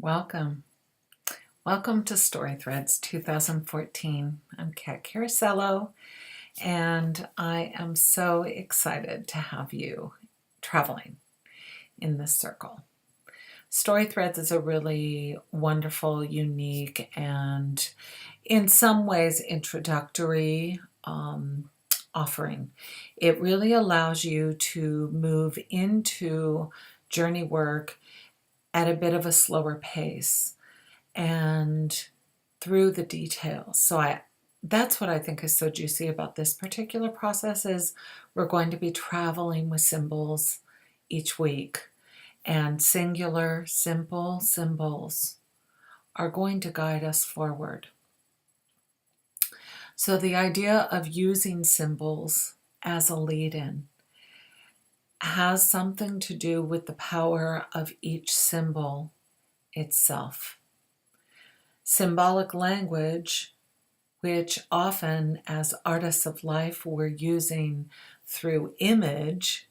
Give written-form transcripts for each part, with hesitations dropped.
Welcome. Welcome to StoryThreads 2014. I'm Kat Carasello, and I am so excited to have you traveling in this circle. StoryThreads is a really wonderful, unique, and in some ways introductory offering. It really allows you to move into journey work at a bit of a slower pace and through the details. That's what I think is so juicy about this particular process is we're going to be traveling with symbols each week, and singular, simple symbols are going to guide us forward. So the idea of using symbols as a lead-in has something to do with the power of each symbol itself. Symbolic language, which often as artists of life we're using through image,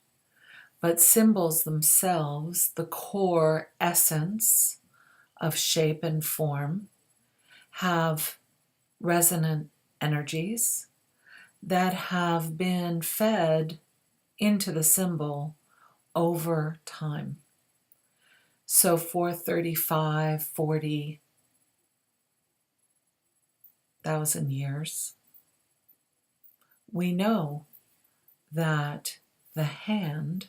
but symbols themselves, the core essence of shape and form, have resonant energies that have been fed into the symbol over time. So for 35, 40,000 years, we know that the hand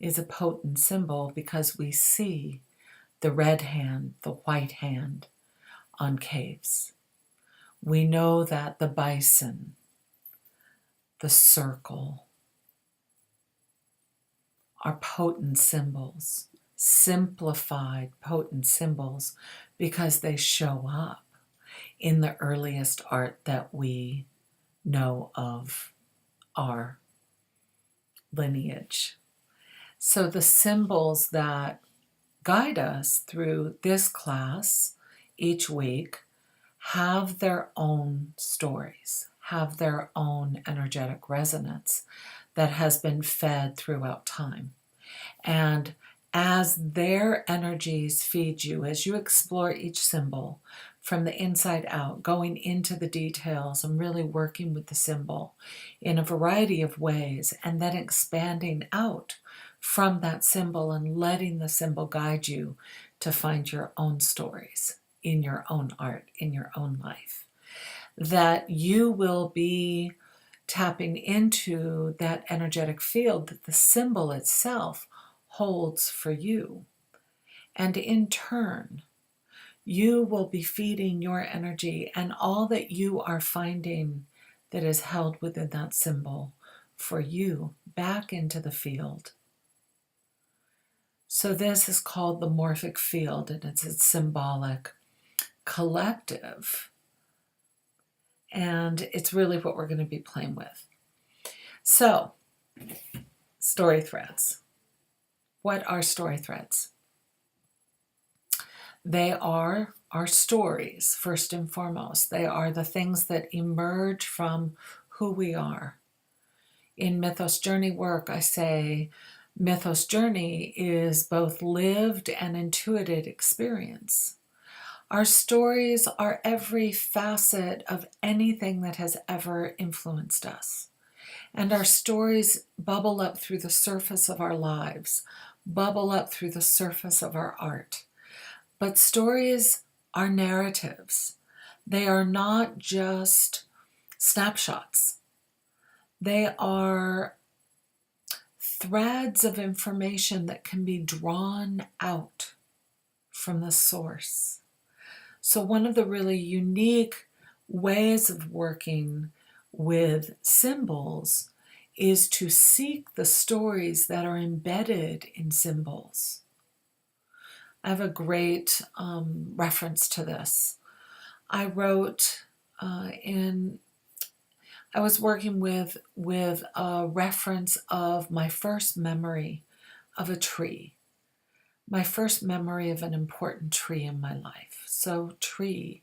is a potent symbol because we see the red hand, the white hand on caves. We know that the bison, the circle, are potent symbols, simplified potent symbols, because they show up in the earliest art that we know of our lineage. So the symbols that guide us through this class each week have their own stories, have their own energetic resonance that has been fed throughout time. And as their energies feed you, as you explore each symbol from the inside out, going into the details and really working with the symbol in a variety of ways, and then expanding out from that symbol and letting the symbol guide you to find your own stories in your own art, in your own life, that you will be tapping into that energetic field that the symbol itself holds for you. And in turn, you will be feeding your energy and all that you are finding that is held within that symbol for you back into the field. So this is called the morphic field, and it's a symbolic collective. And it's really what we're going to be playing with. So, story threads. What are story threads? They are our stories, first and foremost. They are the things that emerge from who we are. In Mythos Journey work, I say Mythos Journey is both lived and intuited experience. Our stories are every facet of anything that has ever influenced us. And our stories bubble up through the surface of our lives, bubble up through the surface of our art. But stories are narratives. They are not just snapshots. They are threads of information that can be drawn out from the source. So one of the really unique ways of working with symbols is to seek the stories that are embedded in symbols. I have a great reference to this. I wrote I was working with a reference of my first memory of a tree. My first memory of an important tree in my life. So tree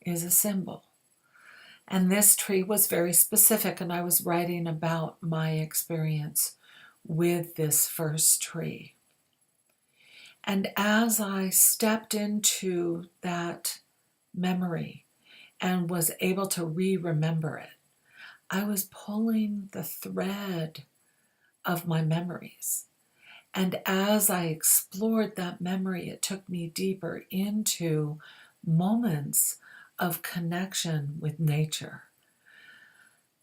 is a symbol. And this tree was very specific, and I was writing about my experience with this first tree. And as I stepped into that memory and was able to remember it, I was pulling the thread of my memories. And as I explored that memory, it took me deeper into moments of connection with nature,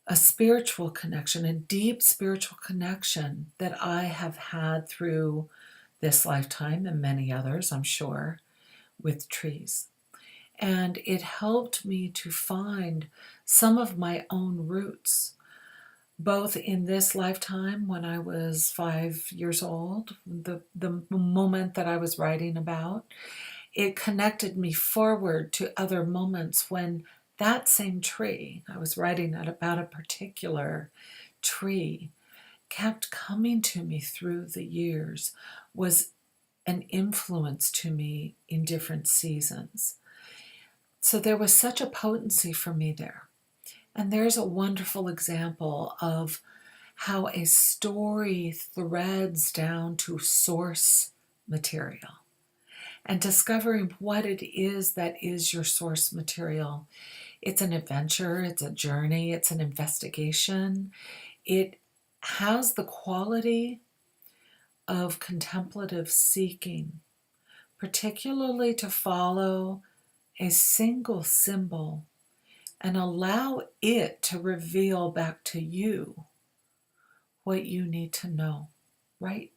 a spiritual connection, a deep spiritual connection that I have had through this lifetime and many others, I'm sure, with trees. And it helped me to find some of my own roots, both in this lifetime when I was 5 years old, the moment that I was writing about. It connected me forward to other moments when that same tree, I was writing about a particular tree, kept coming to me through the years, was an influence to me in different seasons. So there was such a potency for me there. And there's a wonderful example of how a story threads down to source material and discovering what it is that is your source material. It's an adventure, it's a journey, it's an investigation. It has the quality of contemplative seeking, particularly to follow a single symbol and allow it to reveal back to you what you need to know right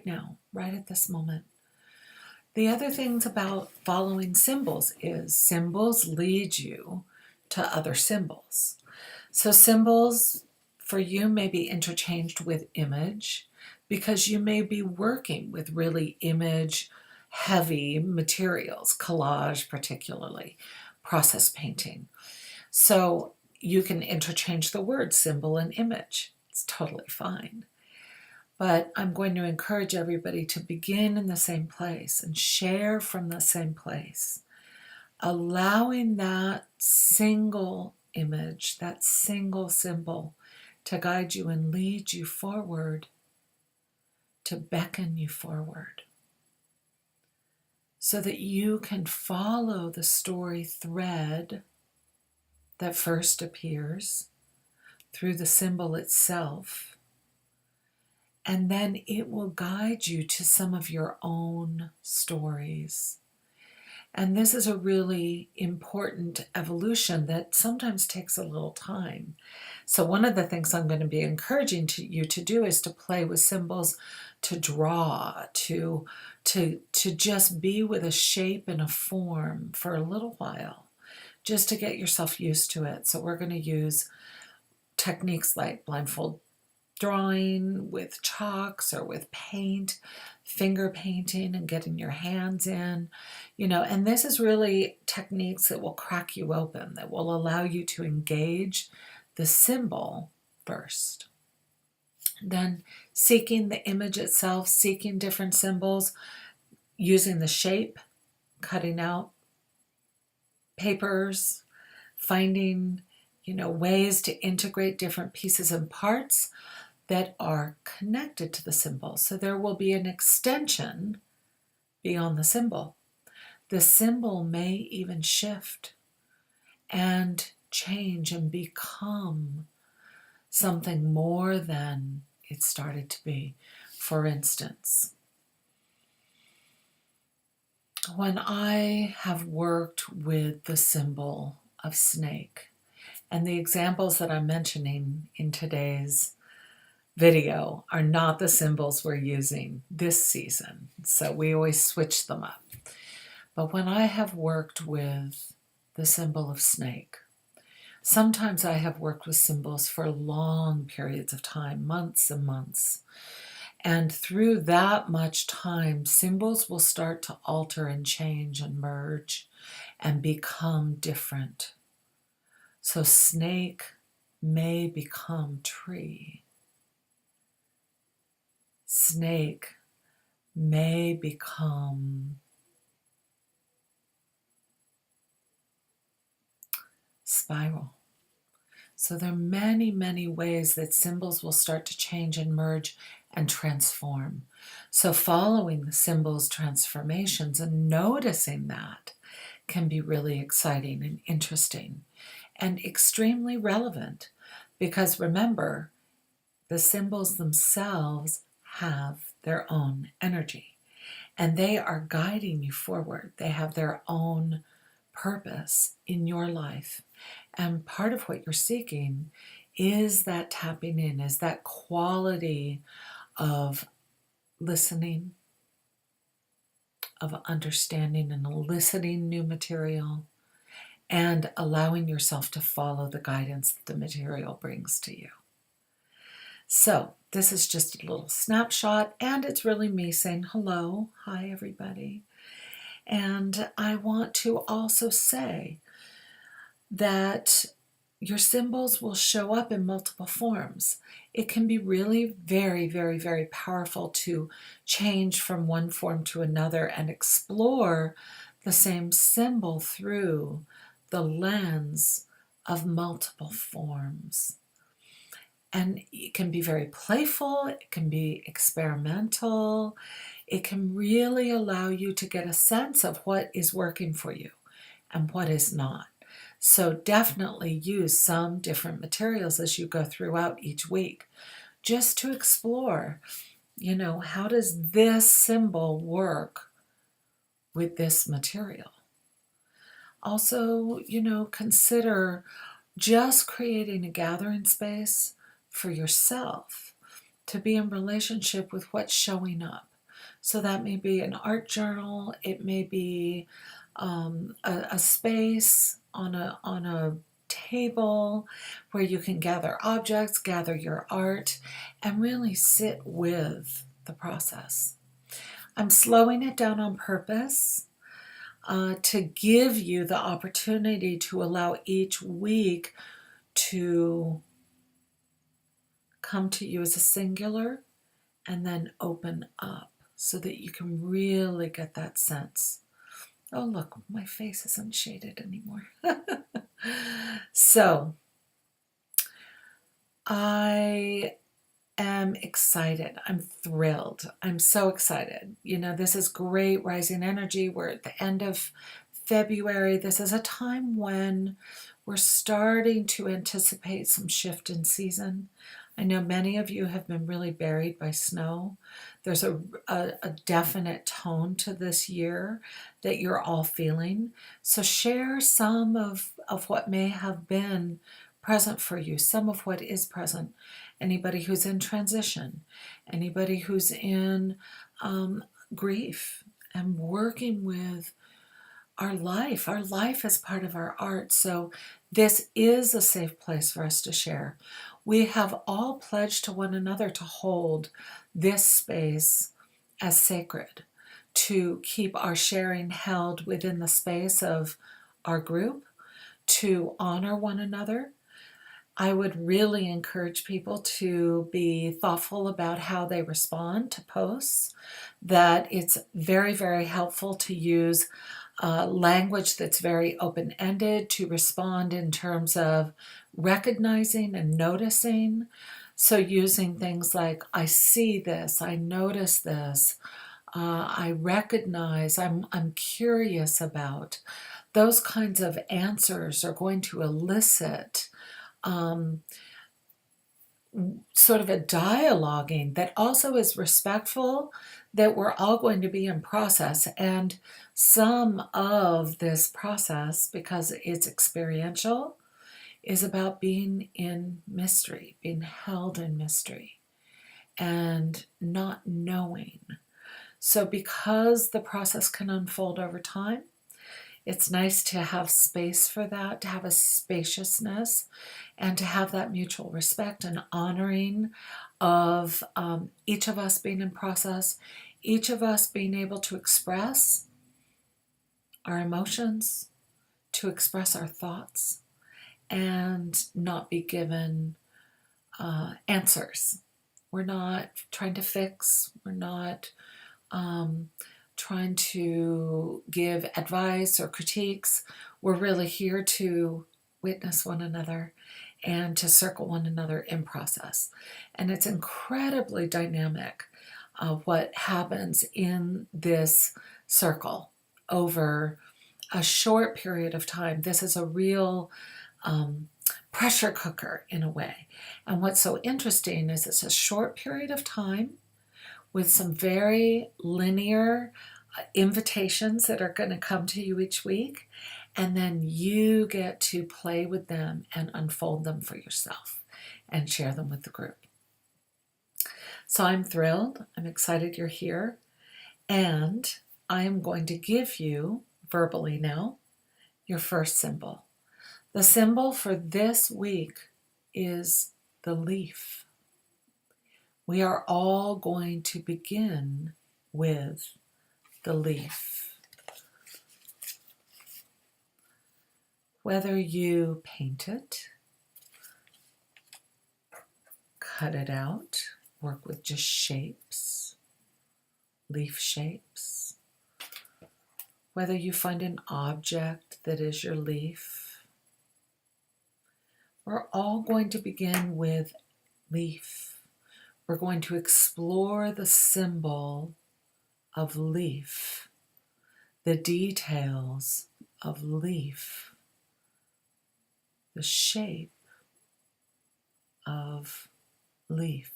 now, right at this moment. The other things about following symbols is symbols lead you to other symbols. So symbols for you may be interchanged with image because you may be working with really image heavy materials, collage particularly, process painting. So you can interchange the word symbol and image. It's totally fine. But I'm going to encourage everybody to begin in the same place and share from the same place, allowing that single image, that single symbol to guide you and lead you forward, to beckon you forward, so that you can follow the story thread that first appears through the symbol itself, and then it will guide you to some of your own stories. And this is a really important evolution that sometimes takes a little time. So one of the things I'm going to be encouraging you to do is to play with symbols, to draw, to just be with a shape and a form for a little while, just to get yourself used to it. So we're going to use techniques like blindfold drawing with chalks or with paint, finger painting and getting your hands in, and this is really techniques that will crack you open, that will allow you to engage the symbol first. Then seeking the image itself, seeking different symbols, using the shape, cutting out papers, finding, ways to integrate different pieces and parts that are connected to the symbol. So there will be an extension beyond the symbol. The symbol may even shift and change and become something more than it started to be. For instance, when I have worked with the symbol of snake, and the examples that I'm mentioning in today's video are not the symbols we're using this season, so we always switch them up. But when I have worked with the symbol of snake, sometimes I have worked with symbols for long periods of time, months and months. And through that much time, symbols will start to alter and change and merge and become different. So snake may become tree. Snake may become spiral. So there are many, many ways that symbols will start to change and merge and transform. So following the symbols' transformations and noticing that can be really exciting and interesting and extremely relevant, because remember, the symbols themselves have their own energy and they are guiding you forward. They have their own purpose in your life. And part of what you're seeking is that tapping in, is that quality of listening, of understanding and eliciting new material, and allowing yourself to follow the guidance that the material brings to you. So this is just a little snapshot, and it's really me saying hello. Hi, everybody. And I want to also say that your symbols will show up in multiple forms. It can be really very, very, very powerful to change from one form to another and explore the same symbol through the lens of multiple forms. And it can be very playful, it can be experimental, it can really allow you to get a sense of what is working for you and what is not. So definitely use some different materials as you go throughout each week, just to explore, how does this symbol work with this material? Also, consider just creating a gathering space for yourself to be in relationship with what's showing up. So that may be an art journal, it may be a space on a table where you can gather objects, gather your art, and really sit with the process. I'm slowing it down on purpose to give you the opportunity to allow each week to come to you as a singular and then open up so that you can really get that sense. Oh, look, my face isn't shaded anymore. So, I am excited. I'm thrilled. I'm so excited. This is great rising energy. We're at the end of February. This is a time when we're starting to anticipate some shift in season. I know many of you have been really buried by snow. There's a definite tone to this year that you're all feeling. So share some of what may have been present for you, some of what is present. Anybody who's in transition, anybody who's in grief and working with our life. Our life is part of our art. So this is a safe place for us to share. We have all pledged to one another to hold this space as sacred, to keep our sharing held within the space of our group, to honor one another. I would really encourage people to be thoughtful about how they respond to posts, that it's very, very helpful to use language that's very open-ended, to respond in terms of recognizing and noticing. So using things like, I see this, I notice this, I recognize, I'm curious about. Those kinds of answers are going to elicit sort of a dialoguing that also is respectful, that we're all going to be in process. And some of this process, because it's experiential, is about being in mystery, being held in mystery, and not knowing. So because the process can unfold over time, it's nice to have space for that, to have a spaciousness, and to have that mutual respect and honoring of each of us being in process, each of us being able to express our emotions, to express our thoughts, and not be given answers. We're not trying to fix, we're not trying to give advice or critiques. We're really here to witness one another and to circle one another in process. And it's incredibly dynamic. what happens in this circle over a short period of time. This is a real pressure cooker in a way. And what's so interesting is it's a short period of time with some very linear invitations that are going to come to you each week. And then you get to play with them and unfold them for yourself and share them with the group. So I'm thrilled. I'm excited you're here. And I am going to give you, verbally now, your first symbol. The symbol for this week is the leaf. We are all going to begin with the leaf. Whether you paint it, cut it out, work with just shapes, leaf shapes, whether you find an object that is your leaf, we're all going to begin with leaf. We're going to explore the symbol of leaf, the details of leaf, the shape of leaf.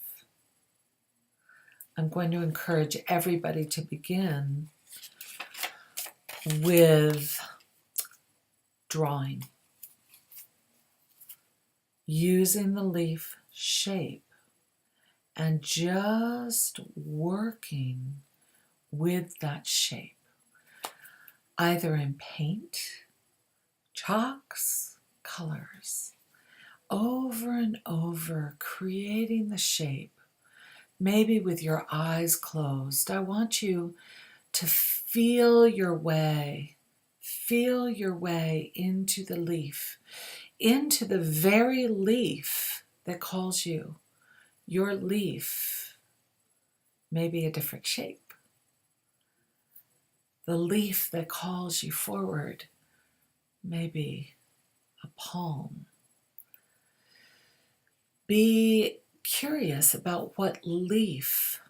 I'm going to encourage everybody to begin with drawing, using the leaf shape and just working with that shape, either in paint, chalks, colors, over and over, creating the shape, maybe with your eyes closed. I want you to feel your way into the leaf, into the very leaf that calls you. Your leaf may be a different shape. The leaf that calls you forward may be a palm. Be curious about what leaf,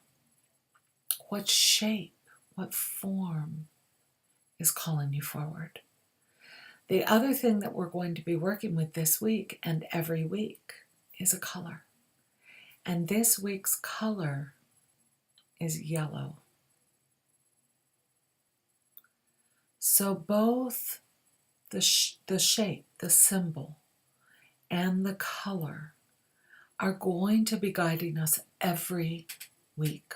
what shape, what form is calling you forward. The other thing that we're going to be working with this week and every week is a color. And this week's color is yellow. So both the shape, the symbol, and the color are going to be guiding us every week.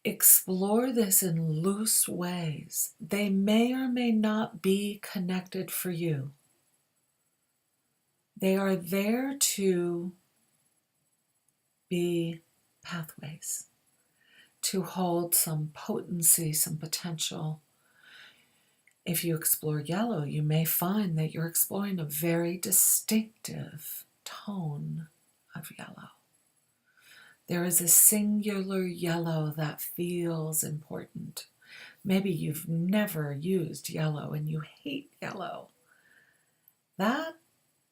Explore this in loose ways. They may or may not be connected for you. They are there to be pathways, to hold some potency, some potential. If you explore yellow, you may find that you're exploring a very distinctive tone of yellow. There is a singular yellow that feels important. Maybe you've never used yellow and you hate yellow. That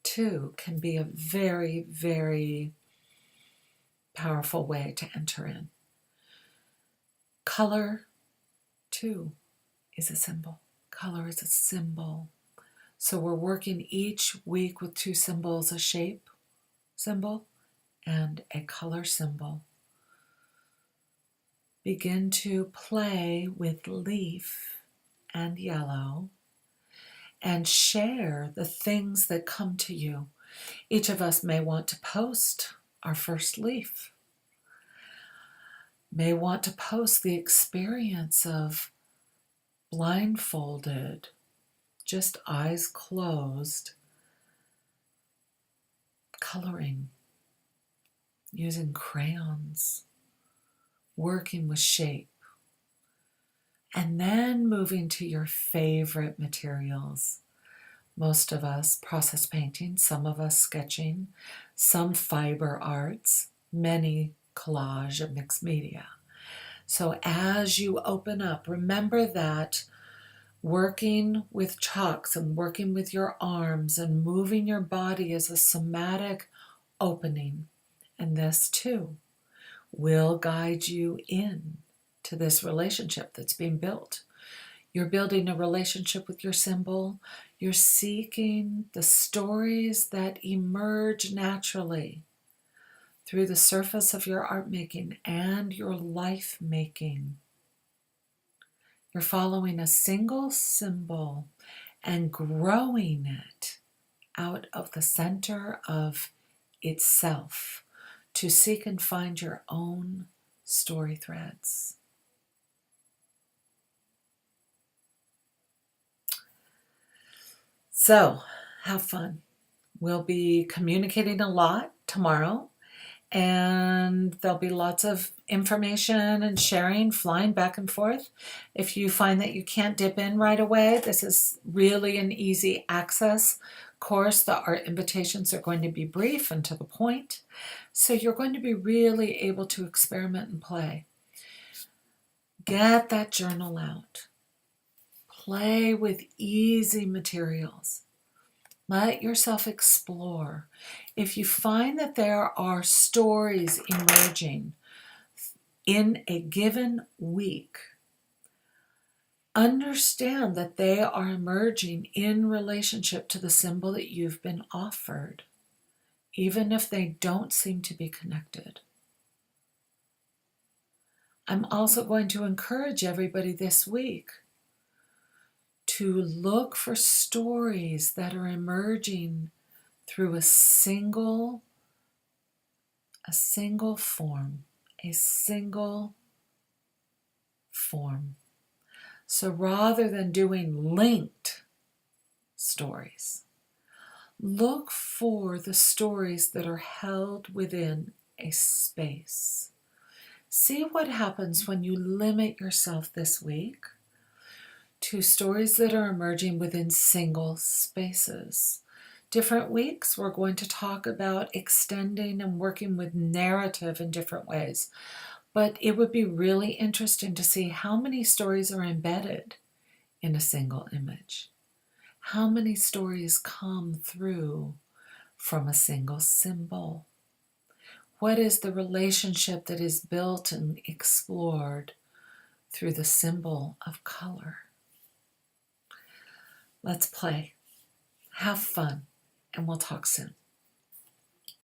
too can be a very, very powerful way to enter in. Color too is a symbol. Color is a symbol. So we're working each week with two symbols, a shape symbol and a color symbol. Begin to play with leaf and yellow and share the things that come to you. Each of us may want to post our first leaf, may want to post the experience of blindfolded, just eyes closed, coloring, using crayons, working with shape, and then moving to your favorite materials. Most of us process painting, some of us sketching, some fiber arts, many collage and mixed media. So as you open up, remember that working with chalks and working with your arms and moving your body is a somatic opening. And this too will guide you in to this relationship that's being built. You're building a relationship with your symbol. You're seeking the stories that emerge naturally through the surface of your art making and your life making. You're following a single symbol and growing it out of the center of itself to seek and find your own story threads. So, have fun. We'll be communicating a lot tomorrow, and there'll be lots of information and sharing, flying back and forth. If you find that you can't dip in right away, this is really an easy access course. The art invitations are going to be brief and to the point, so you're going to be really able to experiment and play. Get that journal out. Play with easy materials. Let yourself explore. If you find that there are stories emerging in a given week, understand that they are emerging in relationship to the symbol that you've been offered, even if they don't seem to be connected. I'm also going to encourage everybody this week to look for stories that are emerging through a single form, a single form. So rather than doing linked stories, look for the stories that are held within a space. See what happens when you limit yourself this week to stories that are emerging within single spaces. Different weeks, we're going to talk about extending and working with narrative in different ways. But it would be really interesting to see how many stories are embedded in a single image. How many stories come through from a single symbol? What is the relationship that is built and explored through the symbol of color? Let's play. Have fun, and we'll talk soon.